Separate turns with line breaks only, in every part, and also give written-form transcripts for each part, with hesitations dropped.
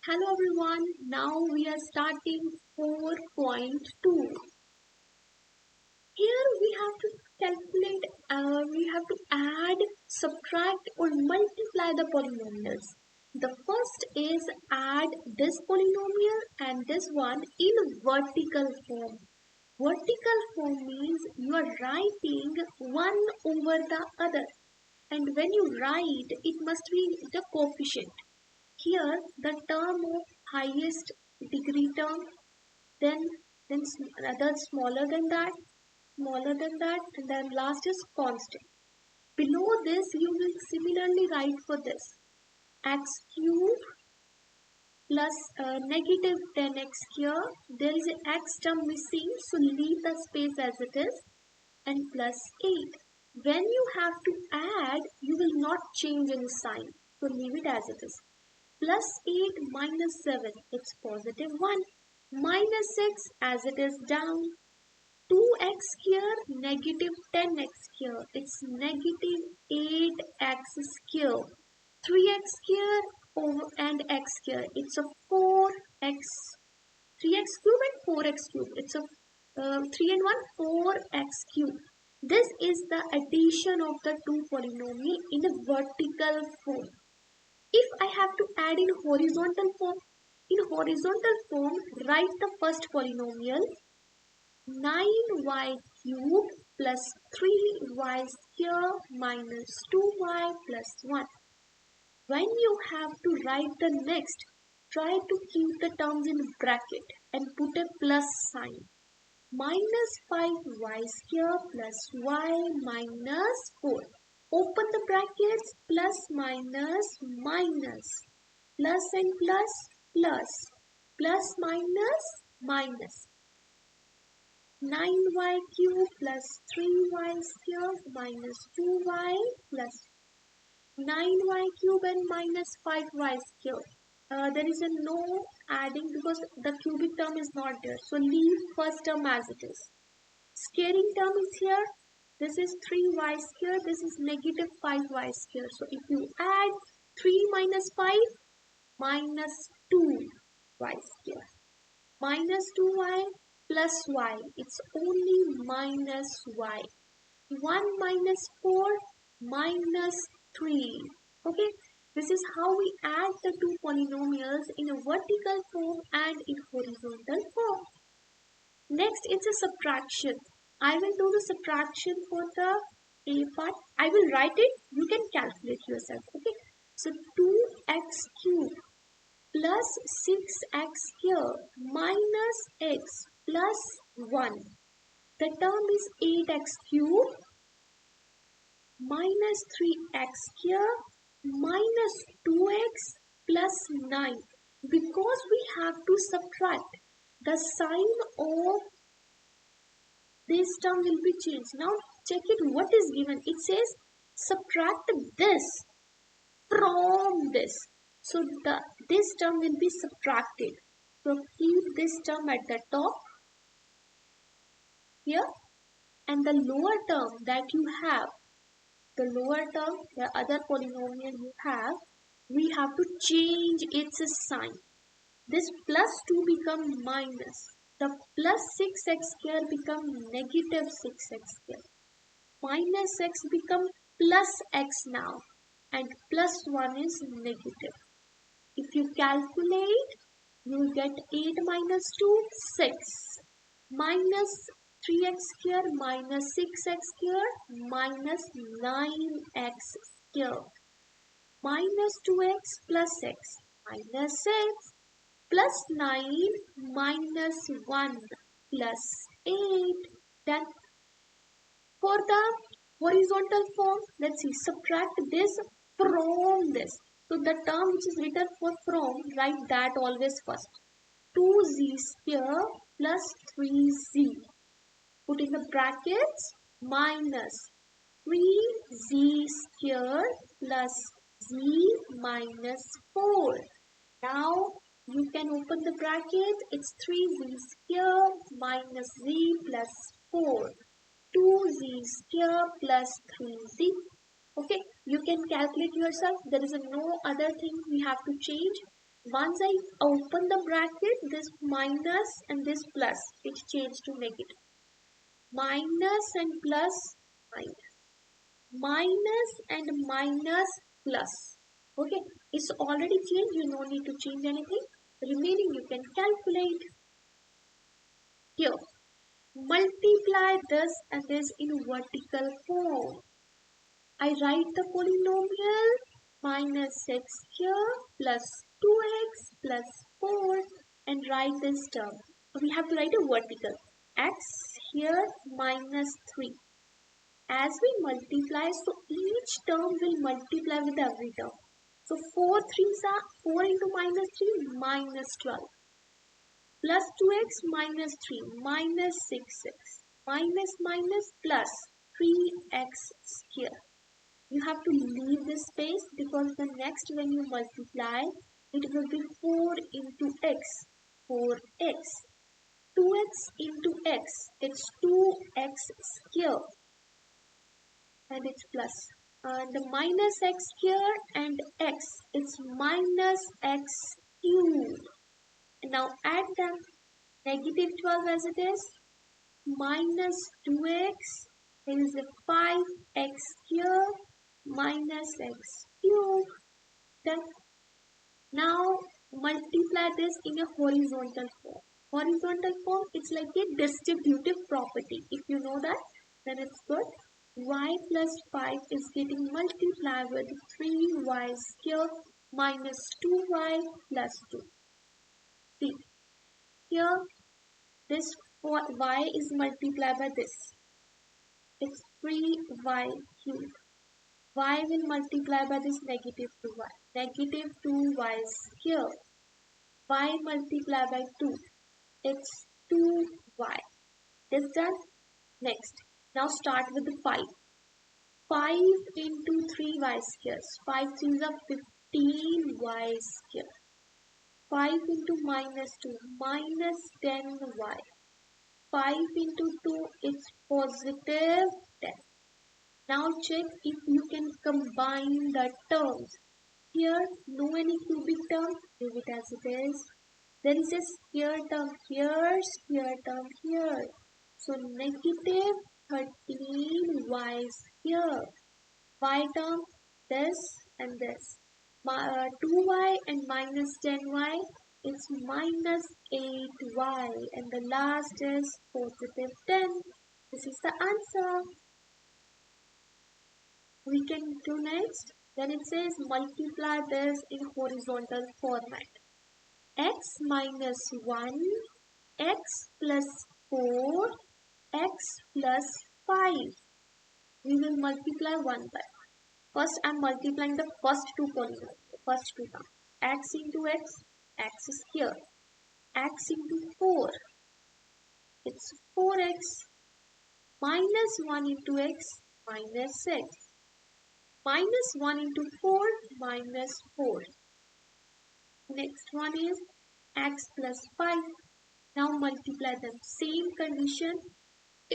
Hello everyone, now we are starting 4.2. Here we have to we have to add, subtract or multiply the polynomials. The first is add this polynomial and this one in vertical form. Vertical form means you are writing one over the other, and when you write it must be the coefficient. Here, the term of highest degree term, then another smaller than that, and then last is constant. Below this, you will similarly write for this x cube plus negative 10x here. There is an x term missing, so leave the space as it is, and plus 8. When you have to add, you will not change any sign, so leave it as it is. Plus 8 minus 7, it's positive 1. Minus 6 as it is down. 2x here, negative 10x here, it's negative 8x square. 3x here over and x here, it's a 4x. 3x cube and 4x cube, it's a 3 and 1, 4x cube. This is the addition of the two polynomial in a vertical form. If I have to add in horizontal form, write the first polynomial 9y cube plus 3y square minus 2y plus 1. When you have to write the next, try to keep the terms in bracket and put a plus sign. Minus 5y square plus y minus 4. Open the brackets, plus minus minus, plus and plus, plus, plus minus minus. 9y cube plus 3y square minus 2y plus 9y cube and minus 5y square. There is a no adding because the cubic term is not there. So leave first term as it is. Scaling term is here. This is 3y square. This is negative 5y square. So if you add 3 minus 5, minus 2y square. Minus 2y plus y. It's only minus y. 1 minus 4 minus 3. Okay. This is how we add the two polynomials in a vertical form and in horizontal form. Next, it's a subtraction. I will do the subtraction for the A part. I will write it. You can calculate yourself. Okay. So 2x cube plus 6x here minus x plus 1. The term is 8x cube minus 3x here minus 2x plus 9. Because we have to subtract, the sign of this term will be changed. Now check it what is given. It says subtract this from this. So this term will be subtracted. So keep this term at the top here, and the lower term that you have, the lower term, the other polynomial you have, we have to change its sign. This plus 2 become minus. The plus 6x square become negative 6x square. Minus x become plus x now, and plus 1 is negative. If you calculate, you will get 8 minus 2, 6. Minus 3x square minus 6x square minus 9x square. Minus 2x plus x minus 6 plus 9 minus 1 plus 8. Done. For the horizontal form, let's see, subtract this from this. So the term which is written for from, write that always first. 2z square plus 3z. Put in the brackets minus 3z square plus z minus 4. Now you can open the bracket. It's 3z square minus z plus 4. 2z square plus 3z. Okay, you can calculate yourself. There is no other thing we have to change. Once I open the bracket, this minus and this plus, it changed to negative. Minus and plus, minus. Minus and minus plus. Okay, it's already changed. You no need to change anything. Remaining you can calculate. Here, multiply this and this in vertical form. I write the polynomial minus x here plus 2x plus 4 and write this term. We have to write a vertical. X here minus 3. As we multiply, so each term will multiply with every term. So 4 threes are 4 into minus 3 minus 12. Plus 2x minus 3 minus 6x minus minus plus 3x square. You have to leave this space because the next when you multiply, it will be 4 into x, 4x. 2x into x, it's 2x square and it's plus. And the minus x square and x, it's minus x cube. Now add them, negative 12 as it is, minus 2x, there is a 5x square minus x cube. Then now multiply this in a horizontal form. Horizontal form, it's like a distributive property. If you know that, then it's good. Y plus 5 is getting multiplied with 3y square minus 2y plus 2. See, here this y is multiplied by this. It's 3y cube. Y will multiply by this negative 2y. Negative 2y square. Y multiply by 2. It's 2y. This done? Next. Now start with the 5. 5 into 3y squares. 5 3s are 15y square. 5 into minus 2. Minus 10y. 5 into 2. It's positive 10. Now check if you can combine the terms. Here, no any cubic term, leave it as it is. There is a square term here, square term here. So negative 13y square. Y term, this and this. 2y and minus 10y, it's minus 8y. And the last is positive 10. This is the answer. We can do next. Then it says multiply this in horizontal format. X minus 1, x plus 4, x plus 5. We will multiply one by one. First I am multiplying the first two polynomials, first two terms. X into x is here. X into 4, it's 4x. Minus 1 into x, minus 6. Minus 1 into 4, minus 4. Next one is x plus 5. Now multiply them. Same condition.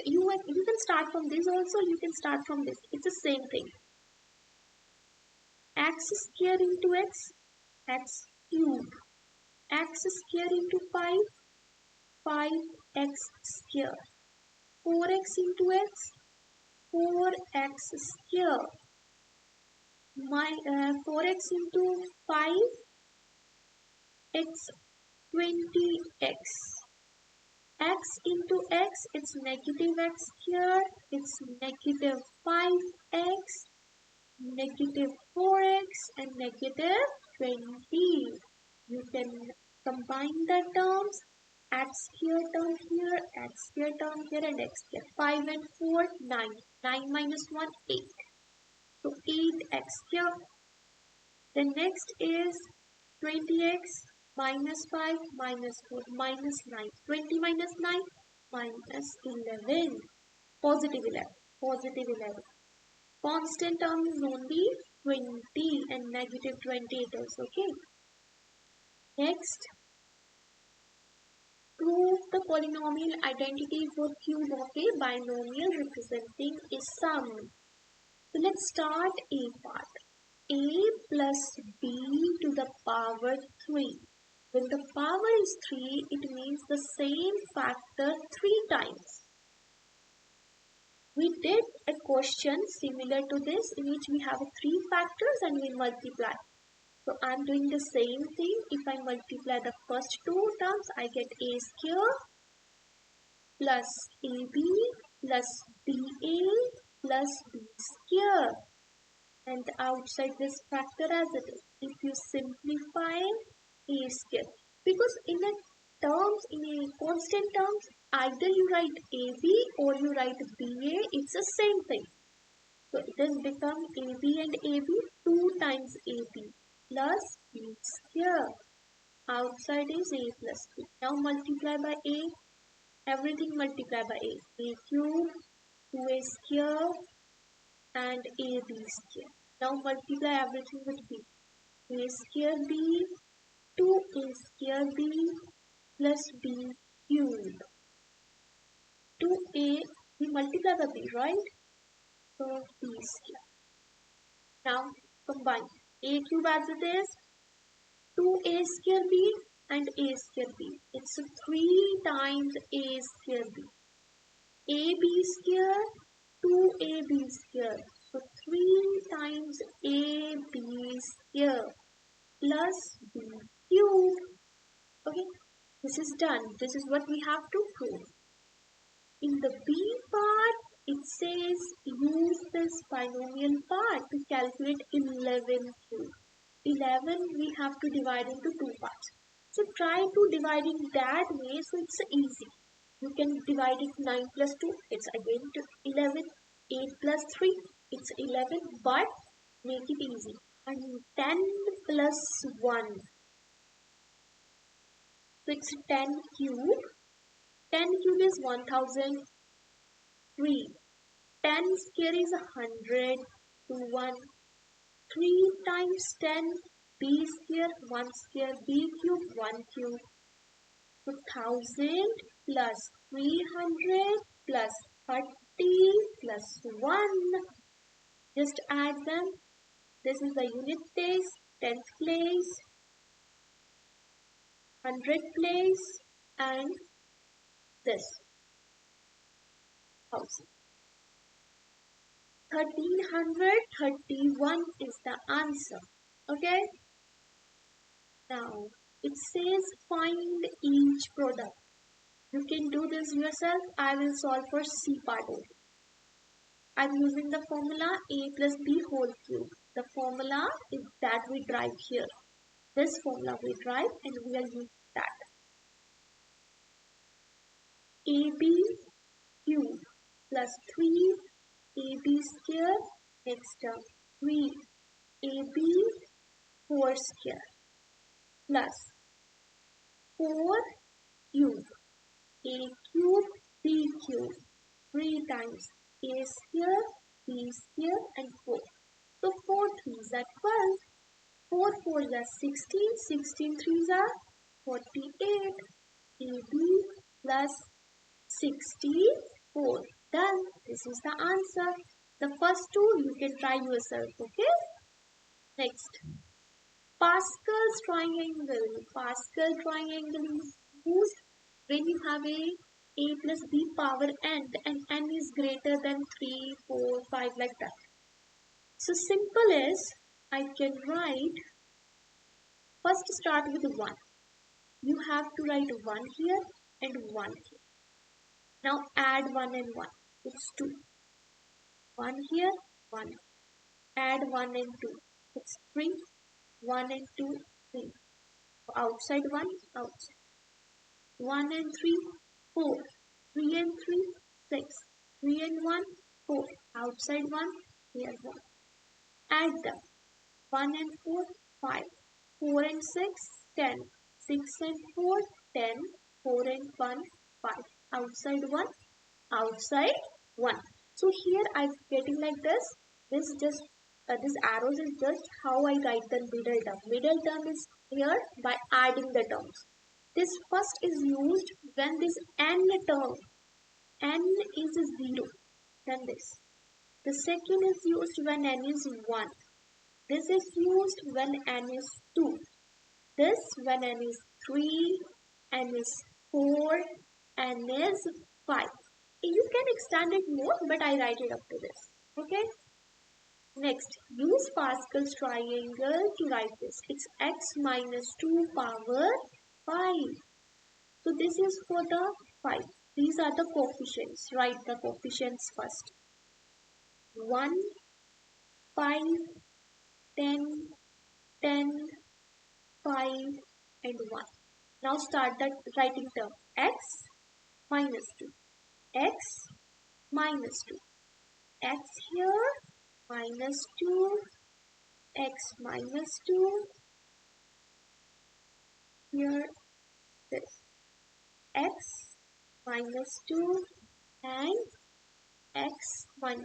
You can start from this also. You can start from this. It's the same thing. X square into x cube. X square into 5, 5x square. 4x into x, 4x square. 4x into 5, it's 20x. X into x, it's negative x here, it's negative 5x, negative 4x and negative 20. You can combine the terms, x square term here, x square term here and x square. 5 and 4, 9. 9 minus 1, 8. So 8x square. The next is 20x minus 5 minus 4 minus 9. 20 minus 9 minus 11. Positive 11. Positive 11. Constant term is only 20 and negative 20 it is. Okay. Next. Prove the polynomial identity for cube of a binomial representing a sum. So let's start A part. a plus b to the power 3. When the power is 3, it means the same factor 3 times. We did a question similar to this in which we have 3 factors and we multiply. So I am doing the same thing. If I multiply the first 2 terms, I get a square plus ab plus ba plus b square. And outside this factor as it is. If you simplify a square, because in a constant terms, either you write ab or you write ba, it's the same thing. So it has become ab and ab 2 times ab plus b square. Outside is a plus b. Now multiply by a. Everything multiply by a cube, 2a square and ab square. Now multiply everything with b. A square b, 2a square b plus b cube. 2a, we multiply by b, right? So b square. Now combine a cube as it is, 2a square b and a square b. It's 3 times a square b. ab square, 2ab square. So 3 times ab square plus b cube. Okay, this is done. This is what we have to prove. In the b part, it says use this binomial part to calculate 11 cube. 11 we have to divide into 2 parts. So try to divide in that way so it's easy. You can divide it 9 plus 2, it's again 11. 8 plus 3, it's 11, but make it easy. And 10 plus 1, so it's 10 cube. 10 cube is 1003. 10 square is 100 to 1. 3 times 10, b square, 1 square, b cube, 1 cube. So 1000 plus 300 plus 30 plus 1. Just add them. This is the unit place, 10th place, 100th place, and this 1000. 1331 is the answer. Okay. Now it says find each product. You can do this yourself. I will solve for C part only. I'm using the formula a plus b whole cube. The formula is that we derive here. This formula we derive and we are using that. ab cube plus 3ab square, next term 3ab 4 square plus 4 cube, a cube, b cube, 3 times a square, b square and 4. So 4 3s are 12, 4 4s are 16, 16 3s are 48. ab plus 64. Done. This is the answer. The first two you can try yourself. Okay. Next. Pascal's triangle. Pascal triangle is used when you have a plus b power n and n is greater than 3, 4, 5 like that. So simple is I can write, first start with 1. You have to write 1 here and 1 here. Now add 1 and 1. It's 2. 1 here, 1. Add 1 and 2. It's 3. 1 and 2, 3. Outside 1, outside. 1 and 3, 4. 3 and 3, 6. 3 and 1, 4. Outside 1, here 1. Add them. 1 and 4, 5. 4 and 6, 10. 6 and 4, 10. 4 and 1, 5. Outside 1, outside 1. So here I'm getting like this. This arrows is just how I write the middle term. Middle term is here by adding the terms. This first is used when this n term, n is 0, then this. The second is used when n is 1. This is used when n is 2. This when n is 3, n is 4, n is 5. You can extend it more, but I write it up to this. Okay? Next, use Pascal's triangle to write this. It's x minus 2 power 5. So this is for the 5. These are the coefficients. Write the coefficients first. 1, 5, 10, 10, 5 and 1. Now start the writing term. X minus 2. X minus 2. X here minus 2. X minus 2. Here this. X minus 2 and x minus 2.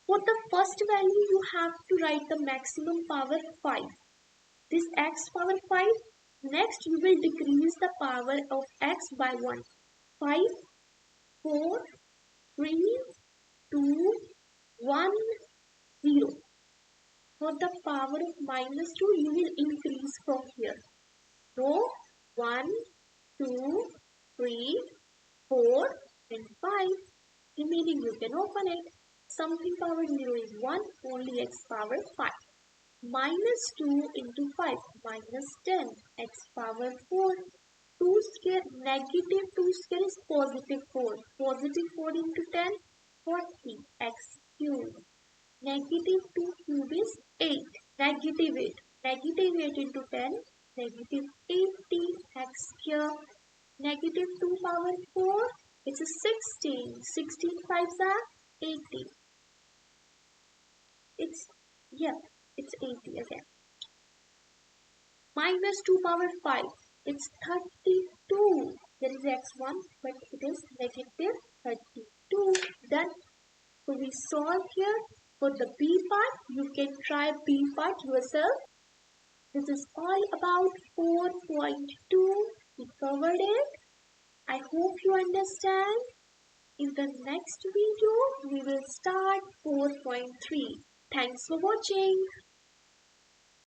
For the first value, you have to write the maximum power 5. This x power 5. Next, you will decrease the power of x by 1. 5, 4, 3, 2, 1, 0. For the power of minus 2, you will increase from here. So, 1, 2, 3, 4 and 5. Remaining you can open it. Something power 0 is 1, only x power 5. Minus 2 into 5, minus 10, x power 4. 2 square, negative 2 square is positive 4. Positive 4 into 10, 40, x cube. Negative 2 cube is 8. Negative 8. Negative 8 into 10, negative 80, x cube. Negative 2 power 4, it's a 16. 16 5s are 80. It's 80 again. Minus 2 power 5, it's 32. There is x1, but it is negative 32. Done. So we solve here. For the B part, you can try B part yourself. This is all about 4.2. We covered it. I hope you understand. In the next video, we will start 4.3. Thanks for watching.